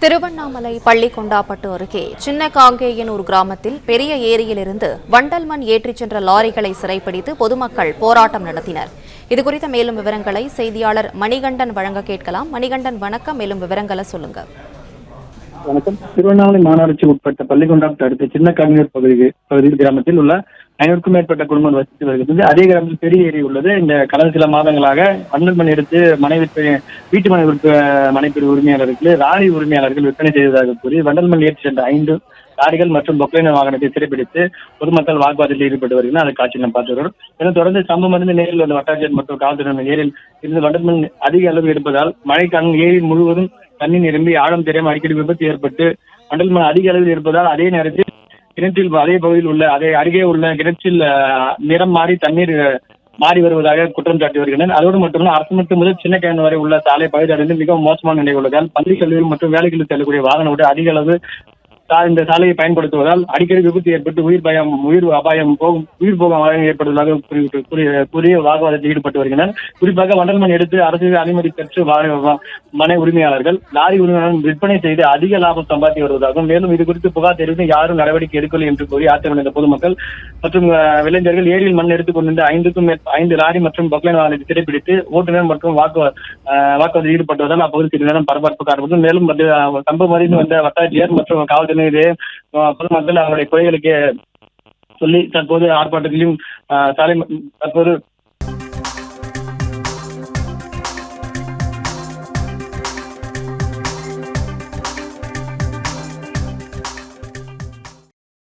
திருவண்ணாமலை பள்ளிகொண்டாப்பட்டு அருகே சின்ன காங்கேயனூர் கிராமத்தில் பெரிய ஏரியிலிருந்து வண்டல் மண் ஏற்றிச் சென்ற லாரிகளை சிறைப்பிடித்து பொதுமக்கள் போராட்டம் நடத்தினர். இதுகுறித்த மேலும் விவரங்களை செய்தியாளர் மணிகண்டன் வழங்க கேட்கலாம். மணிகண்டன், வணக்கம். மேலும் விவரங்களை சொல்லுங்க. வணக்கம். திருவண்ணாமலை மாநகராட்சி உட்பட்ட பள்ளிகொண்டாப்பட்டு அடுத்த சின்ன காங்கேயனூர் பகுதியில் கிராமத்தில் உள்ள 500க்கும் மேற்பட்ட குடும்பங்கள் வசித்து வருகிறது. அதே கிராமத்தில் பெரிய ஏரி உள்ளது. இந்த கடந்த சில மாதங்களாக வண்டல் மண் எடுத்து வீட்டு மனைப்பிரிவு உரிமையாளர்களுக்கு லாரி உரிமையாளர்கள் விற்பனை செய்ததாக கூறி வண்டல் மண் ஏற்றி சென்ற 5 லாரிகள் மற்றும் பொக்லைன் வாகனத்தை சிறைப்பிடித்து பொதுமக்கள் வாக்குவாதத்தில் ஈடுபட்டு வருகிறார். அதை காட்சி நாம் பார்த்து வருகிறோம். இதனைத் தொடர்ந்து சம்பவம் அறிந்து நேரில் வந்த வட்டாட்சியர் மற்றும் காவல்துறையினர் நேரில் இருந்து வண்டல் மண் அதிக அளவு எடுப்பதால் மழைக்காலம் ஏரி முழுவதும் தண்ணீர் நிரம்பி ஆழம் தெரியாமல் அடிக்கடி விபத்து ஏற்பட்டு வண்டல் மண் அதிக அளவில் இருப்பதால் அதே நேரத்தில் கிணற்றில் அதே பகுதியில் உள்ள அருகே உள்ள கிணற்றில் நிறம் மாறி தண்ணீர் மாறி வருவதாக குற்றம் சாட்டி வருகின்றனர். அதோடு மட்டுமல்ல, அரசு முதல் சின்ன கேன் வரை உள்ள சாலை பகுதி அடைந்து மிகவும் மோசமான நிலை உள்ளதால் பள்ளி கல்லூரிகள் மற்றும் வேலைகளில் செல்லக்கூடிய வாகன ஓட்டு அதிக அளவு இந்த சாலையை பயன்படுத்துவதால் அடிக்கடி விபத்து ஏற்பட்டு உயிர் போகும் அபாயம் ஏற்படுவதாக கூறிய வாக்குவாதத்தில் ஈடுபட்டு வருகின்றனர். குறிப்பாக வண்டல் மண் எடுத்து அரசு அனுமதி பெற்று மனை உரிமையாளர்கள் லாரி உரிமையாளர்கள் விற்பனை செய்து அதிக லாபம் சம்பாதித்து வருவதாகவும், மேலும் இது குறித்து புகார் தெரிவித்து யாரும் நடவடிக்கை எடுக்கவில்லை என்று கூறி ஆத்திரமடைந்த பொதுமக்கள் மற்றும் இளைஞர்கள் ஏரியில் மண் எடுத்துக் கொண்டிருந்த 5 லாரி மற்றும் பொக்லைன் வாகனத்தை சிறைப்பிடித்து ஓட்டுநர் மற்றும் வாக்குவாதத்தில் ஈடுபட்டுவதால் அப்பகுதி சிறிது நேரம் பரபரப்பு காணப்பட்டது. மேலும் சம்பவம் அறிந்து வந்த வட்டாட்சியர் மற்றும் காவல்துறை பொதுமக்கள் அவருடைய குறைகளுக்கு சொல்லி தற்போது ஆர்ப்பாட்டத்திலும் தற்போது